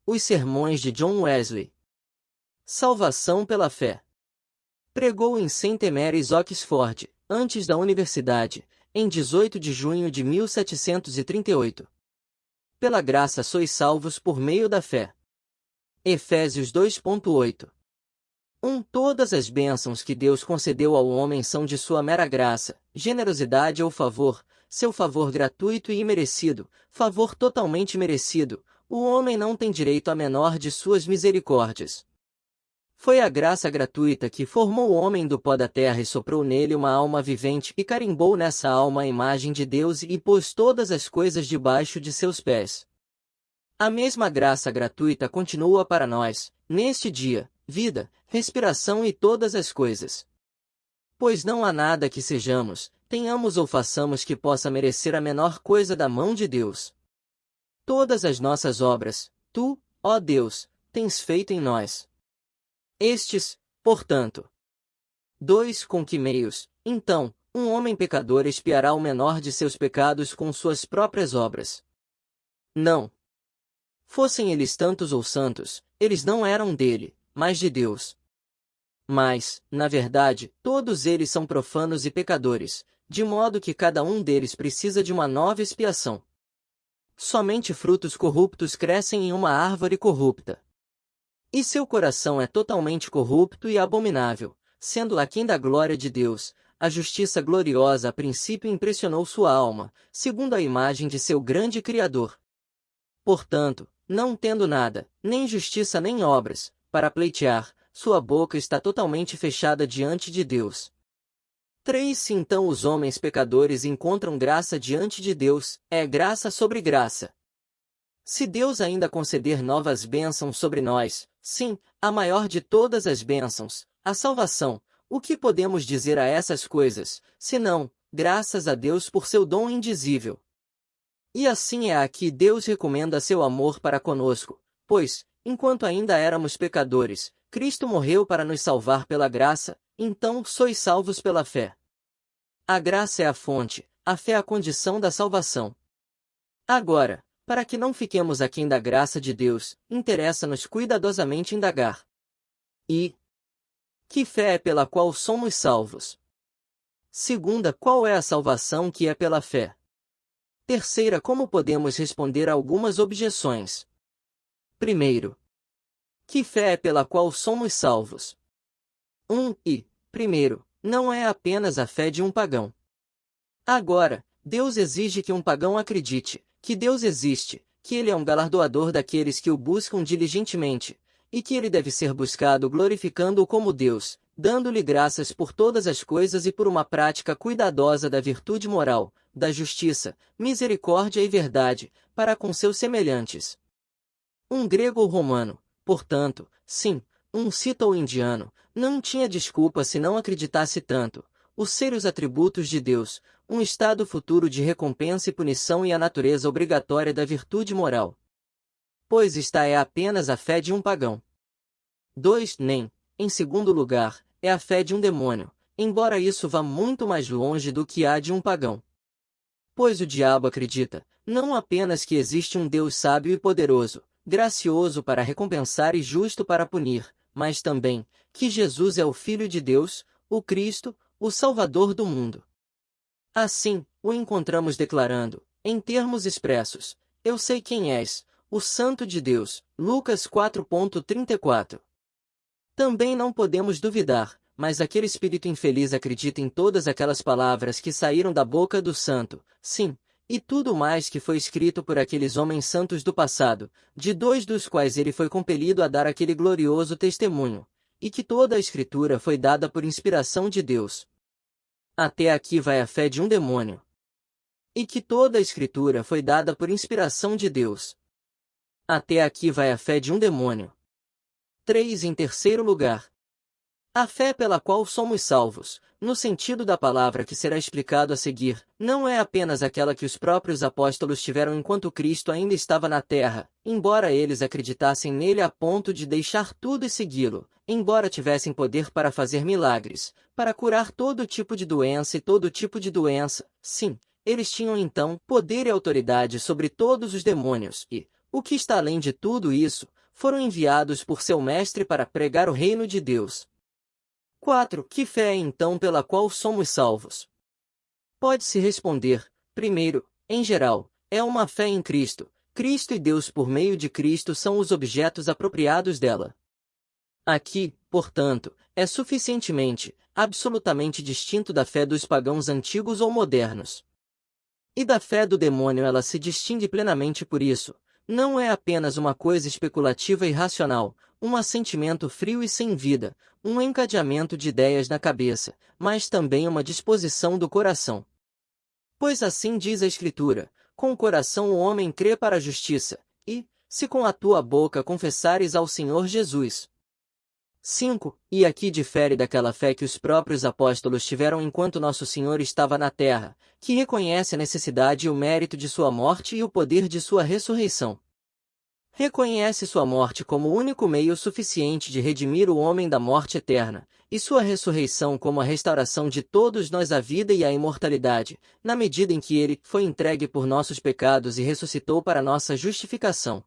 Os Sermões de John Wesley. Salvação pela fé. Pregou em St. Mary's, Oxford, antes da universidade, em 18 de junho de 1738. Pela graça sois salvos por meio da fé. Efésios 2:8. Todas as bênçãos que Deus concedeu ao homem são de sua mera graça, generosidade ou favor, seu favor gratuito e imerecido, favor totalmente merecido. O homem não tem direito à menor de suas misericórdias. Foi a graça gratuita que formou o homem do pó da terra e soprou nele uma alma vivente e carimbou nessa alma a imagem de Deus e pôs todas as coisas debaixo de seus pés. A mesma graça gratuita continua para nós, neste dia, vida, respiração e todas as coisas. Pois não há nada que sejamos, tenhamos ou façamos que possa merecer a menor coisa da mão de Deus. Todas as nossas obras, tu, ó Deus, tens feito em nós. Estes, portanto. 2. Com que meios, então, um homem pecador expiará o menor de seus pecados com suas próprias obras? Não. Fossem eles tantos ou santos, eles não eram dele, mas de Deus. Mas, na verdade, todos eles são profanos e pecadores, de modo que cada um deles precisa de uma nova expiação. Somente frutos corruptos crescem em uma árvore corrupta. E seu coração é totalmente corrupto e abominável, sendo aquém da glória de Deus. A justiça gloriosa a princípio impressionou sua alma, segundo a imagem de seu grande Criador. Portanto, não tendo nada, nem justiça nem obras, para pleitear, sua boca está totalmente fechada diante de Deus. 3. Se então os homens pecadores encontram graça diante de Deus, é graça sobre graça. Se Deus ainda conceder novas bênçãos sobre nós, sim, a maior de todas as bênçãos, a salvação, o que podemos dizer a essas coisas, senão, graças a Deus por seu dom indizível? E assim é aqui Deus recomenda seu amor para conosco, pois, enquanto ainda éramos pecadores, Cristo morreu para nos salvar pela graça, então sois salvos pela fé. A graça é a fonte, a fé a condição da salvação. Agora, para que não fiquemos aquém da graça de Deus, interessa-nos cuidadosamente indagar. E que fé é pela qual somos salvos? Segunda, qual é a salvação que é pela fé? Terceira, como podemos responder a algumas objeções? Primeiro, que fé é pela qual somos salvos? Primeiro, não é apenas a fé de um pagão. Agora, Deus exige que um pagão acredite que Deus existe, que Ele é um galardoador daqueles que o buscam diligentemente, e que Ele deve ser buscado glorificando-o como Deus, dando-lhe graças por todas as coisas e por uma prática cuidadosa da virtude moral, da justiça, misericórdia e verdade, para com seus semelhantes. Um grego ou romano, portanto, sim, um cita ou indiano, não tinha desculpa se não acreditasse tanto, os sérios atributos de Deus, um estado futuro de recompensa e punição e a natureza obrigatória da virtude moral. Pois esta é apenas a fé de um pagão. 2. Nem, em segundo lugar, é a fé de um demônio, embora isso vá muito mais longe do que a de um pagão. Pois o diabo acredita, não apenas que existe um Deus sábio e poderoso, gracioso para recompensar e justo para punir, mas também, que Jesus é o Filho de Deus, o Cristo, o Salvador do mundo. Assim, o encontramos declarando, em termos expressos, eu sei quem és, o Santo de Deus, Lucas 4:34. Também não podemos duvidar, mas aquele espírito infeliz acredita em todas aquelas palavras que saíram da boca do santo, sim, e tudo mais que foi escrito por aqueles homens santos do passado, de dois dos quais ele foi compelido a dar aquele glorioso testemunho, e que toda a Escritura foi dada por inspiração de Deus. Até aqui vai a fé de um demônio. E que toda a Escritura foi dada por inspiração de Deus. Até aqui vai a fé de um demônio. 3. Em terceiro lugar, a fé pela qual somos salvos, no sentido da palavra que será explicado a seguir, não é apenas aquela que os próprios apóstolos tiveram enquanto Cristo ainda estava na terra, embora eles acreditassem nele a ponto de deixar tudo e segui-lo, embora tivessem poder para fazer milagres, para curar todo tipo de doença e todo tipo de doença, sim, eles tinham então poder e autoridade sobre todos os demônios e, o que está além de tudo isso, foram enviados por seu mestre para pregar o reino de Deus. 4. Que fé é então pela qual somos salvos? Pode-se responder, primeiro, em geral, é uma fé em Cristo. Cristo e Deus por meio de Cristo são os objetos apropriados dela. Aqui, portanto, é suficientemente, absolutamente distinto da fé dos pagãos antigos ou modernos. E da fé do demônio ela se distingue plenamente por isso. Não é apenas uma coisa especulativa e irracional, um assentimento frio e sem vida, um encadeamento de ideias na cabeça, mas também uma disposição do coração. Pois assim diz a Escritura, com o coração o homem crê para a justiça, e, se com a tua boca confessares ao Senhor Jesus. 5. E aqui difere daquela fé que os próprios apóstolos tiveram enquanto nosso Senhor estava na terra, que reconhece a necessidade e o mérito de sua morte e o poder de sua ressurreição. Reconhece sua morte como o único meio suficiente de redimir o homem da morte eterna, e sua ressurreição como a restauração de todos nós à vida e à imortalidade, na medida em que ele foi entregue por nossos pecados e ressuscitou para nossa justificação.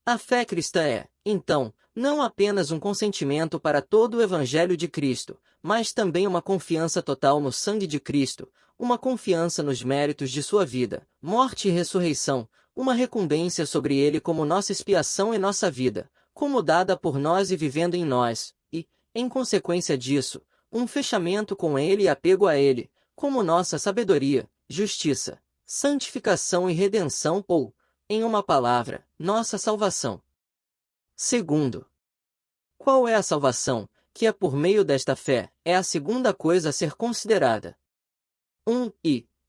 A fé cristã é, então, não apenas um consentimento para todo o Evangelho de Cristo, mas também uma confiança total no sangue de Cristo, uma confiança nos méritos de sua vida, morte e ressurreição, uma recumbência sobre ele como nossa expiação e nossa vida, como dada por nós e vivendo em nós, e, em consequência disso, um fechamento com ele e apego a ele, como nossa sabedoria, justiça, santificação e redenção ou, em uma palavra, nossa salvação. Segundo, qual é a salvação, que é por meio desta fé, é a segunda coisa a ser considerada.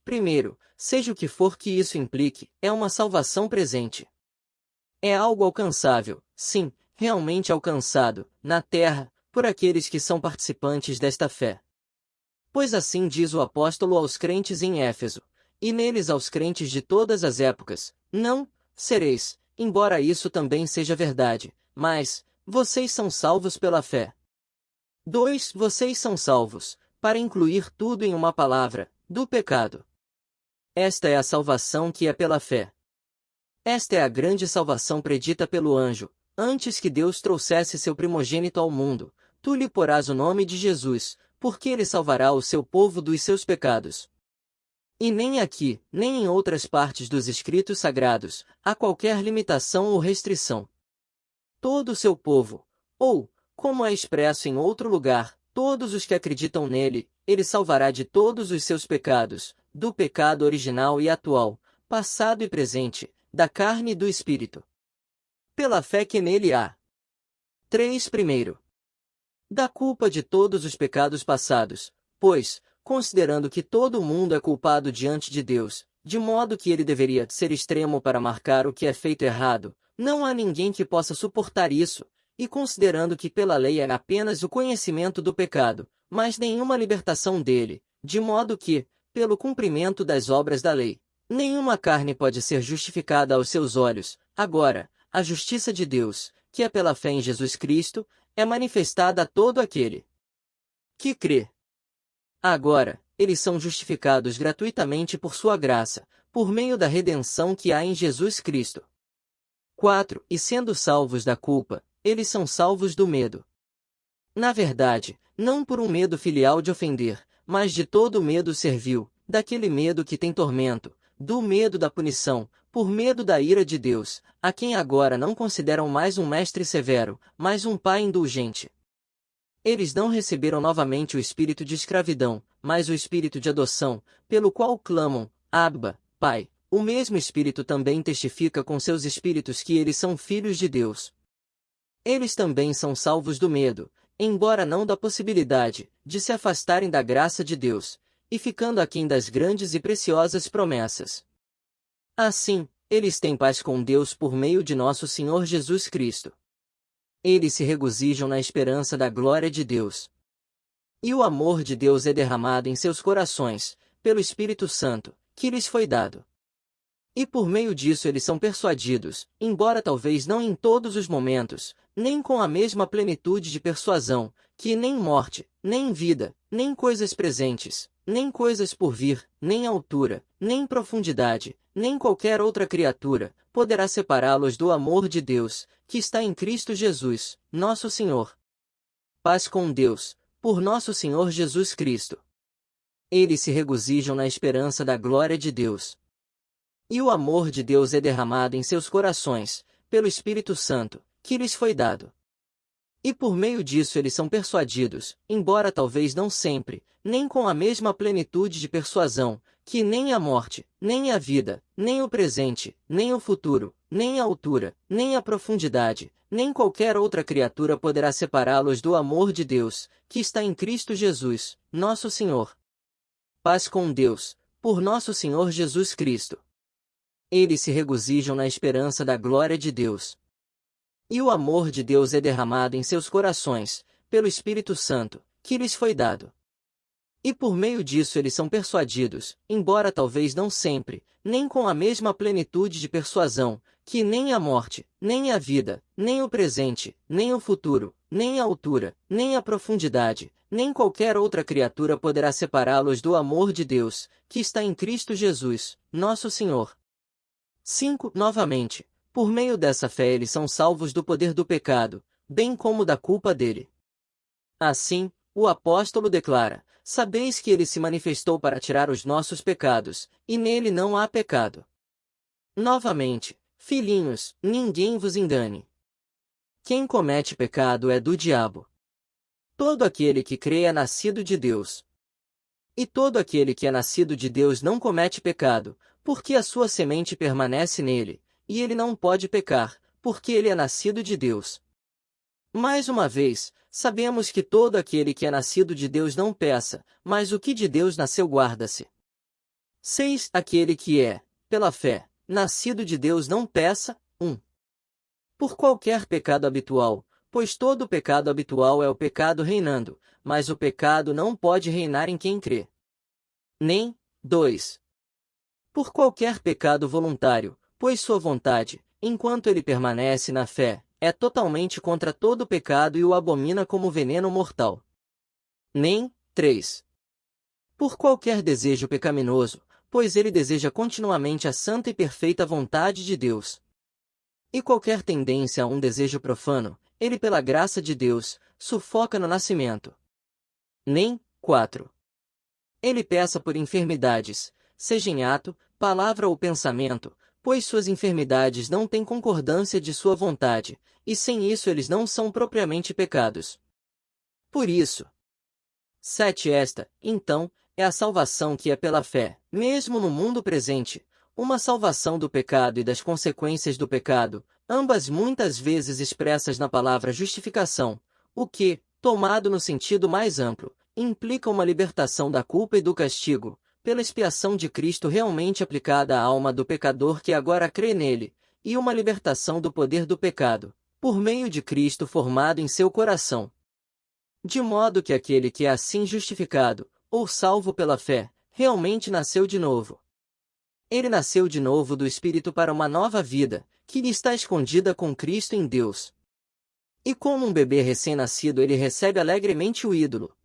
Primeiro, seja o que for que isso implique, é uma salvação presente. É algo alcançável, sim, realmente alcançado, na terra, por aqueles que são participantes desta fé. Pois assim diz o apóstolo aos crentes em Éfeso, e neles aos crentes de todas as épocas, não sereis, embora isso também seja verdade, mas vocês são salvos pela fé. 2. Vocês são salvos, para incluir tudo em uma palavra, do pecado. Esta é a salvação que é pela fé. Esta é a grande salvação predita pelo anjo, antes que Deus trouxesse seu primogênito ao mundo, tu lhe porás o nome de Jesus, porque ele salvará o seu povo dos seus pecados. E nem aqui, nem em outras partes dos escritos sagrados, há qualquer limitação ou restrição. Todo o seu povo, ou, como é expresso em outro lugar, todos os que acreditam nele, ele salvará de todos os seus pecados, do pecado original e atual, passado e presente, da carne e do espírito. Pela fé que nele há. 3. Primeiro, da culpa de todos os pecados passados, pois, considerando que todo o mundo é culpado diante de Deus, de modo que ele deveria ser extremo para marcar o que é feito errado, não há ninguém que possa suportar isso, e considerando que pela lei é apenas o conhecimento do pecado, mas nenhuma libertação dele, de modo que, pelo cumprimento das obras da lei, nenhuma carne pode ser justificada aos seus olhos. Agora, a justiça de Deus, que é pela fé em Jesus Cristo, é manifestada a todo aquele que crê. Agora, eles são justificados gratuitamente por sua graça, por meio da redenção que há em Jesus Cristo. 4. E sendo salvos da culpa, eles são salvos do medo. Na verdade, não por um medo filial de ofender, mas de todo o medo servil, daquele medo que tem tormento, do medo da punição, por medo da ira de Deus, a quem agora não consideram mais um mestre severo, mas um pai indulgente. Eles não receberam novamente o espírito de escravidão, mas o espírito de adoção, pelo qual clamam, Abba, Pai. O mesmo espírito também testifica com seus espíritos que eles são filhos de Deus. Eles também são salvos do medo, embora não da possibilidade, de se afastarem da graça de Deus, e ficando aquém das grandes e preciosas promessas. Assim, eles têm paz com Deus por meio de nosso Senhor Jesus Cristo. Eles se regozijam na esperança da glória de Deus. E o amor de Deus é derramado em seus corações, pelo Espírito Santo, que lhes foi dado. E por meio disso eles são persuadidos, embora talvez não em todos os momentos, nem com a mesma plenitude de persuasão, que nem morte, nem vida, nem coisas presentes, nem coisas por vir, nem altura, nem profundidade, nem qualquer outra criatura, poderá separá-los do amor de Deus, que está em Cristo Jesus, nosso Senhor. Paz com Deus, por nosso Senhor Jesus Cristo. Eles se regozijam na esperança da glória de Deus. E o amor de Deus é derramado em seus corações, pelo Espírito Santo, que lhes foi dado. E por meio disso eles são persuadidos, embora talvez não sempre, nem com a mesma plenitude de persuasão, que nem a morte, nem a vida, nem o presente, nem o futuro, nem a altura, nem a profundidade, nem qualquer outra criatura poderá separá-los do amor de Deus, que está em Cristo Jesus, nosso Senhor. Paz com Deus, por nosso Senhor Jesus Cristo. Eles se regozijam na esperança da glória de Deus. E o amor de Deus é derramado em seus corações, pelo Espírito Santo, que lhes foi dado. E por meio disso eles são persuadidos, embora talvez não sempre, nem com a mesma plenitude de persuasão, que nem a morte, nem a vida, nem o presente, nem o futuro, nem a altura, nem a profundidade, nem qualquer outra criatura poderá separá-los do amor de Deus, que está em Cristo Jesus, nosso Senhor. 5. Novamente, por meio dessa fé eles são salvos do poder do pecado, bem como da culpa dele. Assim, o apóstolo declara: sabeis que ele se manifestou para tirar os nossos pecados, e nele não há pecado. Novamente, filhinhos, ninguém vos engane. Quem comete pecado é do diabo. Todo aquele que crê é nascido de Deus. E todo aquele que é nascido de Deus não comete pecado, porque a sua semente permanece nele, e ele não pode pecar, porque ele é nascido de Deus. Mais uma vez, sabemos que todo aquele que é nascido de Deus não peça, mas o que de Deus nasceu guarda-se. 6. Aquele que é, pela fé, nascido de Deus não peça, 1. Por qualquer pecado habitual, pois todo pecado habitual é o pecado reinando, mas o pecado não pode reinar em quem crê. Nem, 2. Por qualquer pecado voluntário, pois sua vontade, enquanto ele permanece na fé, é totalmente contra todo pecado e o abomina como veneno mortal. Nem, 3. Por qualquer desejo pecaminoso, pois ele deseja continuamente a santa e perfeita vontade de Deus. E qualquer tendência a um desejo profano, ele pela graça de Deus, sufoca no nascimento. Nem, 4. Ele peça por enfermidades, seja em ato, palavra ou pensamento, pois suas enfermidades não têm concordância de sua vontade, e sem isso eles não são propriamente pecados. Por isso. 7. Esta, então, é a salvação que é pela fé, mesmo no mundo presente, uma salvação do pecado e das consequências do pecado, ambas muitas vezes expressas na palavra justificação, o que, tomado no sentido mais amplo, implica uma libertação da culpa e do castigo, pela expiação de Cristo realmente aplicada à alma do pecador que agora crê nele, e uma libertação do poder do pecado, por meio de Cristo formado em seu coração. De modo que aquele que é assim justificado, ou salvo pela fé, realmente nasceu de novo. Ele nasceu de novo do Espírito para uma nova vida, que lhe está escondida com Cristo em Deus. E como um bebê recém-nascido ele recebe alegremente o ídolo.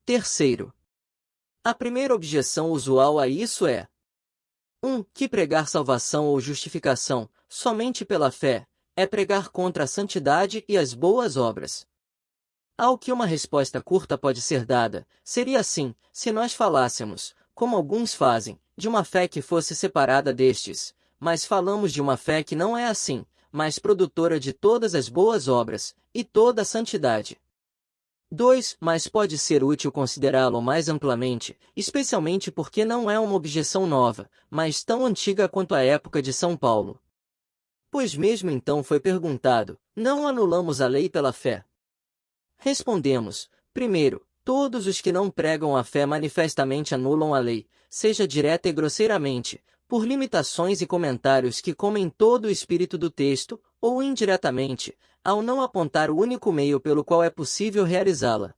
Terceiro. A primeira objeção usual a isso é: 1. Que pregar salvação ou justificação, somente pela fé, é pregar contra a santidade e as boas obras. Ao que uma resposta curta pode ser dada, seria assim, se nós falássemos, como alguns fazem, de uma fé que fosse separada destes, mas falamos de uma fé que não é assim, mas produtora de todas as boas obras, e toda a santidade. 2. Mas pode ser útil considerá-lo mais amplamente, especialmente porque não é uma objeção nova, mas tão antiga quanto a época de São Paulo. Pois mesmo então foi perguntado: não anulamos a lei pela fé? Respondemos: primeiro, todos os que não pregam a fé manifestamente anulam a lei, seja direta e grosseiramente, por limitações e comentários que comem todo o espírito do texto, ou indiretamente, ao não apontar o único meio pelo qual é possível realizá-la.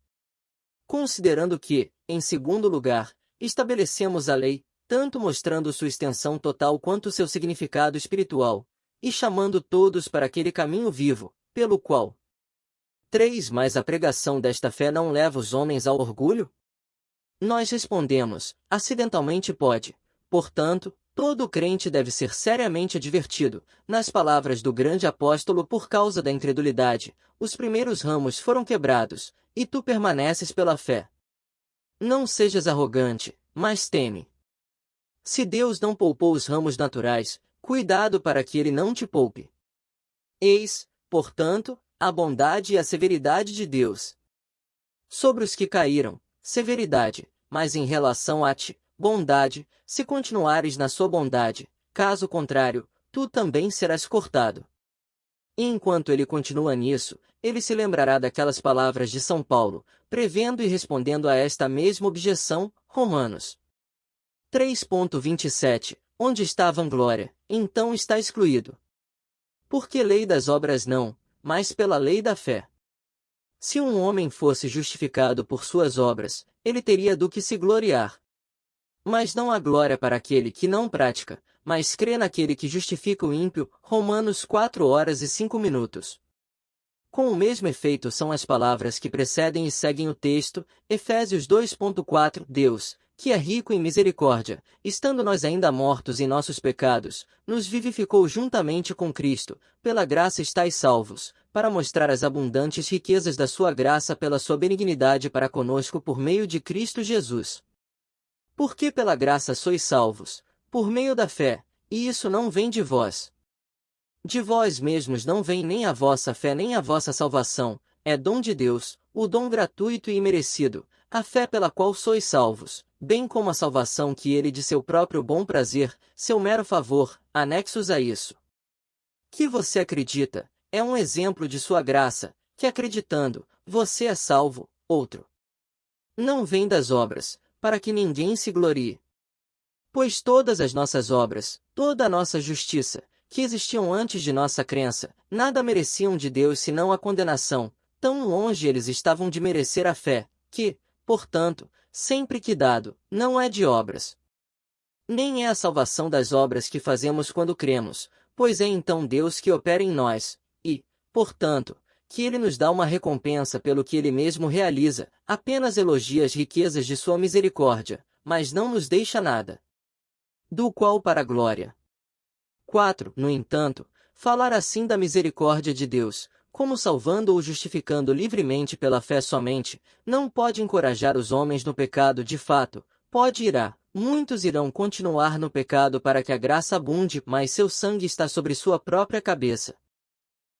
Considerando que, em segundo lugar, estabelecemos a lei, tanto mostrando sua extensão total quanto seu significado espiritual, e chamando todos para aquele caminho vivo, pelo qual. 3. Mas a pregação desta fé não leva os homens ao orgulho? Nós respondemos, acidentalmente pode. Portanto, todo crente deve ser seriamente advertido. Nas palavras do grande apóstolo, por causa da incredulidade, os primeiros ramos foram quebrados, e tu permaneces pela fé. Não sejas arrogante, mas teme. Se Deus não poupou os ramos naturais, cuidado para que ele não te poupe. Eis, portanto, a bondade e a severidade de Deus. Sobre os que caíram, severidade, mas em relação a ti, bondade, se continuares na sua bondade, caso contrário, tu também serás cortado. E enquanto ele continua nisso, ele se lembrará daquelas palavras de São Paulo, prevendo e respondendo a esta mesma objeção, Romanos 3.27, onde está a vanglória, então está excluído. Porque lei das obras não, mas pela lei da fé. Se um homem fosse justificado por suas obras, ele teria do que se gloriar. Mas não há glória para aquele que não pratica, mas crê naquele que justifica o ímpio. Romanos 4h05. Com o mesmo efeito são as palavras que precedem e seguem o texto, Efésios 2.4, Deus, que é rico em misericórdia, estando nós ainda mortos em nossos pecados, nos vivificou juntamente com Cristo, pela graça estais salvos, para mostrar as abundantes riquezas da sua graça pela sua benignidade para conosco por meio de Cristo Jesus. Porque pela graça sois salvos, por meio da fé, e isso não vem de vós. De vós mesmos não vem nem a vossa fé nem a vossa salvação, é dom de Deus, o dom gratuito e imerecido, a fé pela qual sois salvos, bem como a salvação que ele de seu próprio bom prazer, seu mero favor, anexos a isso. Que você acredita, é um exemplo de sua graça, que acreditando, você é salvo, outro. Não vem das obras, para que ninguém se glorie. Pois todas as nossas obras, toda a nossa justiça, que existiam antes de nossa crença, nada mereciam de Deus senão a condenação, tão longe eles estavam de merecer a fé, que, portanto, sempre que dado, não é de obras. Nem é a salvação das obras que fazemos quando cremos, pois é então Deus que opera em nós, e, portanto, que ele nos dá uma recompensa pelo que ele mesmo realiza, apenas elogia as riquezas de sua misericórdia, mas não nos deixa nada. Do qual para a glória. 4. No entanto, falar assim da misericórdia de Deus, como salvando ou justificando livremente pela fé somente, não pode encorajar os homens no pecado de fato, pode irá. Muitos irão continuar no pecado para que a graça abunde, mas seu sangue está sobre sua própria cabeça.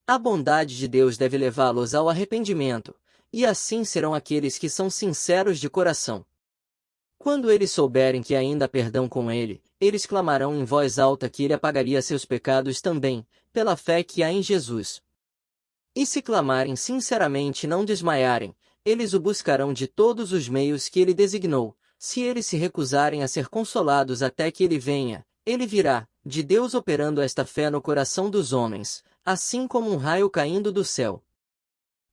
A bondade de Deus deve levá-los ao arrependimento, e assim serão aqueles que são sinceros de coração. Quando eles souberem que ainda há perdão com ele, eles clamarão em voz alta que ele apagaria seus pecados também, pela fé que há em Jesus. E se clamarem sinceramente e não desmaiarem, eles o buscarão de todos os meios que ele designou. Se eles se recusarem a ser consolados até que ele venha, ele virá, de Deus operando esta fé no coração dos homens, assim como um raio caindo do céu.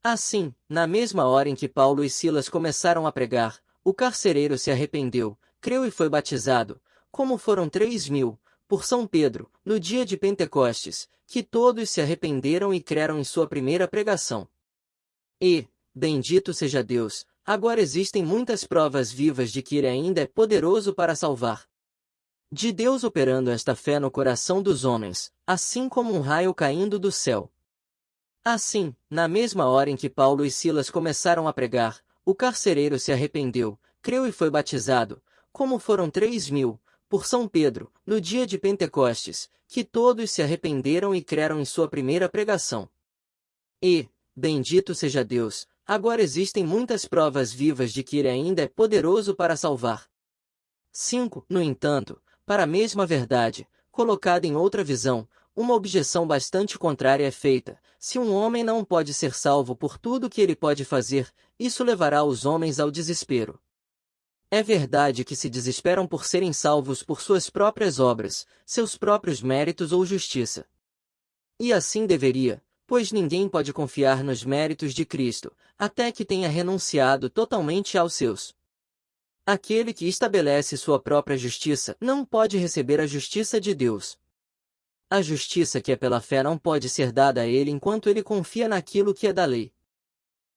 Assim, na mesma hora em que Paulo e Silas começaram a pregar, o carcereiro se arrependeu, creu e foi batizado, como foram 3.000, por São Pedro, no dia de Pentecostes, que todos se arrependeram e creram em sua primeira pregação. E, bendito seja Deus, agora existem muitas provas vivas de que ele ainda é poderoso para salvar. De Deus operando esta fé no coração dos homens, assim como um raio caindo do céu. Assim, na mesma hora em que Paulo e Silas começaram a pregar, o carcereiro se arrependeu, creu e foi batizado, como foram 3.000, por São Pedro, no dia de Pentecostes, que todos se arrependeram e creram em sua primeira pregação. E, bendito seja Deus, agora existem muitas provas vivas de que ele ainda é poderoso para salvar. 5. No entanto, para a mesma verdade, colocada em outra visão, uma objeção bastante contrária é feita. Se um homem não pode ser salvo por tudo que ele pode fazer, isso levará os homens ao desespero. É verdade que se desesperam por serem salvos por suas próprias obras, seus próprios méritos ou justiça. E assim deveria, pois ninguém pode confiar nos méritos de Cristo, até que tenha renunciado totalmente aos seus. Aquele que estabelece sua própria justiça não pode receber a justiça de Deus. A justiça que é pela fé não pode ser dada a ele enquanto ele confia naquilo que é da lei.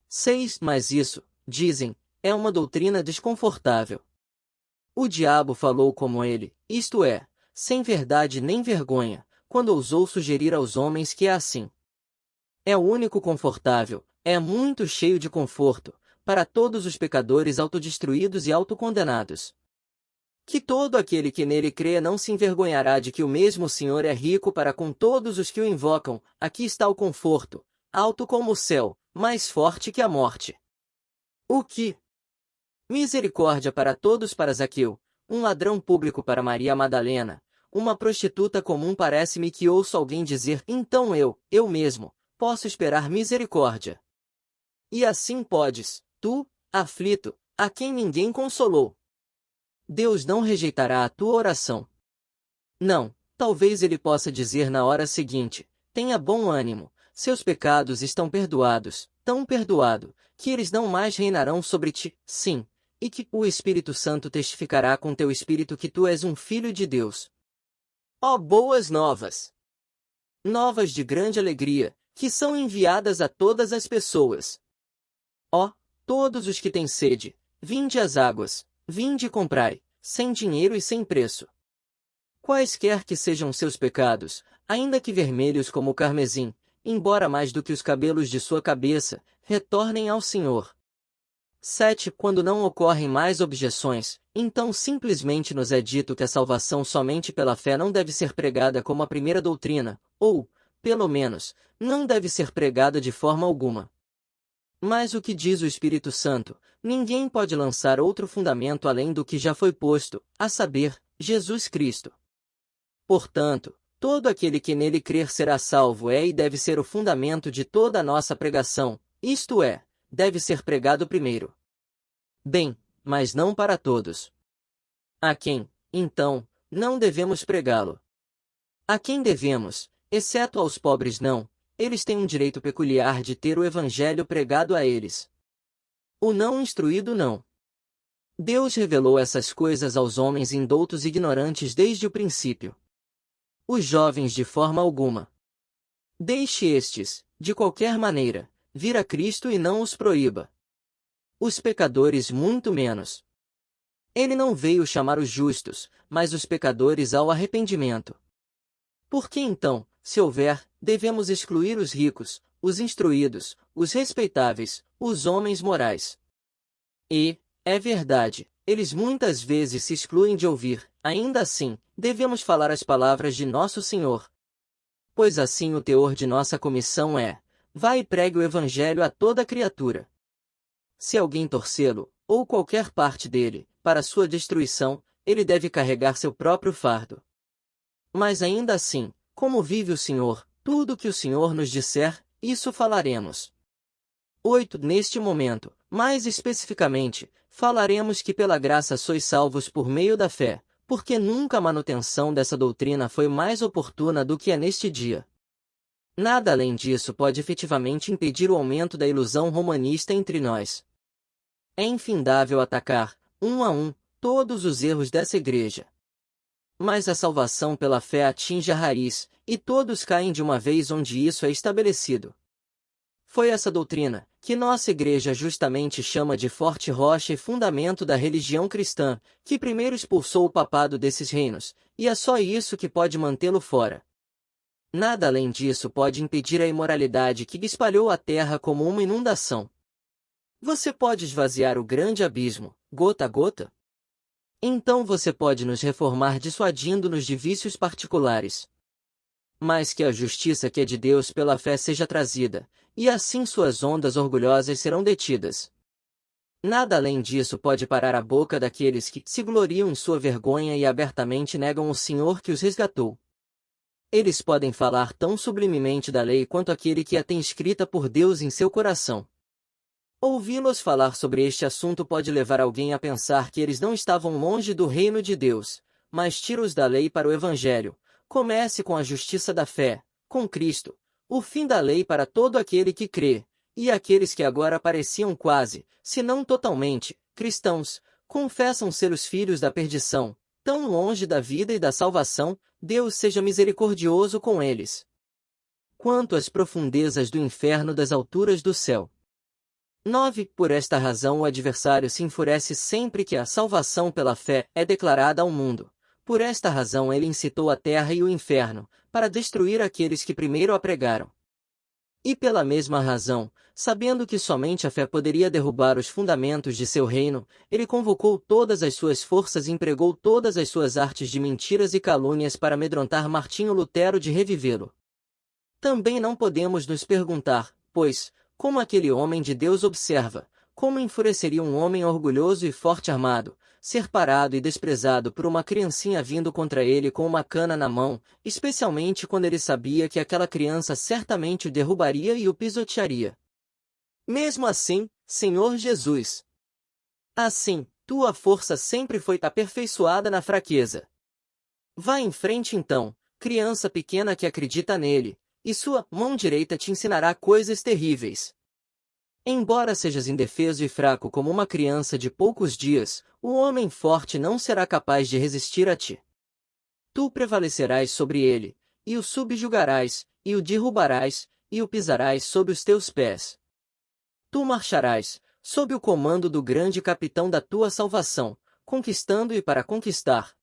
6. Mas isso, dizem, é uma doutrina desconfortável. O diabo falou como ele, isto é, sem verdade nem vergonha, quando ousou sugerir aos homens que é assim. É o único confortável, é muito cheio de conforto, para todos os pecadores autodestruídos e autocondenados. Que todo aquele que nele crê não se envergonhará de que o mesmo Senhor é rico para com todos os que o invocam. Aqui está o conforto, alto como o céu, mais forte que a morte. O que? Misericórdia para todos para Zaqueu, um ladrão público para Maria Madalena, uma prostituta comum. Parece-me que ouço alguém dizer, então eu mesmo, posso esperar misericórdia. E assim podes, tu, aflito, a quem ninguém consolou. Deus não rejeitará a tua oração. Não, talvez ele possa dizer na hora seguinte, tenha bom ânimo, seus pecados estão perdoados, tão perdoado, que eles não mais reinarão sobre ti, sim, e que o Espírito Santo testificará com teu espírito que tu és um filho de Deus. Ó boas novas! Novas de grande alegria, que são enviadas a todas as pessoas. Ó, todos os que têm sede, vinde às águas, vinde e comprai, sem dinheiro e sem preço. Quaisquer que sejam seus pecados, ainda que vermelhos como o carmesim, embora mais do que os cabelos de sua cabeça, retornem ao Senhor. 7. Quando não ocorrem mais objeções, então simplesmente nos é dito que a salvação somente pela fé não deve ser pregada como a primeira doutrina, ou, pelo menos, não deve ser pregada de forma alguma. Mas o que diz o Espírito Santo? Ninguém pode lançar outro fundamento além do que já foi posto, a saber, Jesus Cristo. Portanto, todo aquele que nele crer será salvo e deve ser o fundamento de toda a nossa pregação, isto é, deve ser pregado primeiro. Bem, mas não para todos. A quem, então, não devemos pregá-lo? A quem devemos, exceto aos pobres não, eles têm um direito peculiar de ter o Evangelho pregado a eles. O não instruído não. Deus revelou essas coisas aos homens indoutos e ignorantes desde o princípio. Os jovens de forma alguma. Deixe estes, de qualquer maneira, vir a Cristo e não os proíba. Os pecadores muito menos. Ele não veio chamar os justos, mas os pecadores ao arrependimento. Por que então, se houver, devemos excluir os ricos, os instruídos, os respeitáveis, os homens morais? E, é verdade, eles muitas vezes se excluem de ouvir, ainda assim, devemos falar as palavras de nosso Senhor. Pois assim o teor de nossa comissão é, vai e pregue o Evangelho a toda criatura. Se alguém torcê-lo, ou qualquer parte dele, para sua destruição, ele deve carregar seu próprio fardo. Mas ainda assim, como vive o Senhor, tudo o que o Senhor nos disser, isso falaremos. 8. Neste momento, mais especificamente, falaremos que pela graça sois salvos por meio da fé, porque nunca a manutenção dessa doutrina foi mais oportuna do que é neste dia. Nada além disso pode efetivamente impedir o aumento da ilusão romanista entre nós. É infindável atacar, um a um, todos os erros dessa igreja. Mas a salvação pela fé atinge a raiz, e todos caem de uma vez onde isso é estabelecido. Foi essa doutrina, que nossa igreja justamente chama de forte rocha e fundamento da religião cristã, que primeiro expulsou o papado desses reinos, e é só isso que pode mantê-lo fora. Nada além disso pode impedir a imoralidade que espalhou a terra como uma inundação. Você pode esvaziar o grande abismo, gota a gota? Então você pode nos reformar dissuadindo-nos de vícios particulares. Mas que a justiça que é de Deus pela fé seja trazida, e assim suas ondas orgulhosas serão detidas. Nada além disso pode parar a boca daqueles que se gloriam em sua vergonha e abertamente negam o Senhor que os resgatou. Eles podem falar tão sublimemente da lei quanto aquele que a tem escrita por Deus em seu coração. Ouvi-los falar sobre este assunto pode levar alguém a pensar que eles não estavam longe do reino de Deus, mas tira-os da lei para o Evangelho. Comece com a justiça da fé, com Cristo, o fim da lei para todo aquele que crê, e aqueles que agora pareciam quase, se não totalmente, cristãos, confessam ser os filhos da perdição, tão longe da vida e da salvação, Deus seja misericordioso com eles. Quanto às profundezas do inferno das alturas do céu. 9. Por esta razão o adversário se enfurece sempre que a salvação pela fé é declarada ao mundo. Por esta razão ele incitou a terra e o inferno, para destruir aqueles que primeiro a pregaram. E pela mesma razão, sabendo que somente a fé poderia derrubar os fundamentos de seu reino, ele convocou todas as suas forças e empregou todas as suas artes de mentiras e calúnias para amedrontar Martinho Lutero de revivê-lo. Também não podemos nos perguntar, pois, como aquele homem de Deus observa, como enfureceria um homem orgulhoso e forte armado, ser parado e desprezado por uma criancinha vindo contra ele com uma cana na mão, especialmente quando ele sabia que aquela criança certamente o derrubaria e o pisotearia. Mesmo assim, Senhor Jesus. Assim, tua força sempre foi aperfeiçoada na fraqueza. Vá em frente então, criança pequena que acredita nele, e sua mão direita te ensinará coisas terríveis. Embora sejas indefeso e fraco como uma criança de poucos dias, o homem forte não será capaz de resistir a ti. Tu prevalecerás sobre ele, e o subjugarás, e o derrubarás, e o pisarás sob os teus pés. Tu marcharás, sob o comando do grande capitão da tua salvação, conquistando e para conquistar.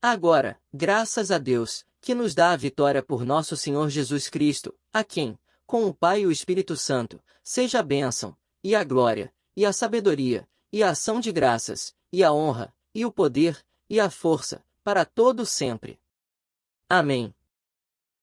Agora, graças a Deus, que nos dá a vitória por nosso Senhor Jesus Cristo, a quem, com o Pai e o Espírito Santo, seja a bênção, e a glória, e a sabedoria, e a ação de graças, e a honra, e o poder, e a força, para todo sempre. Amém.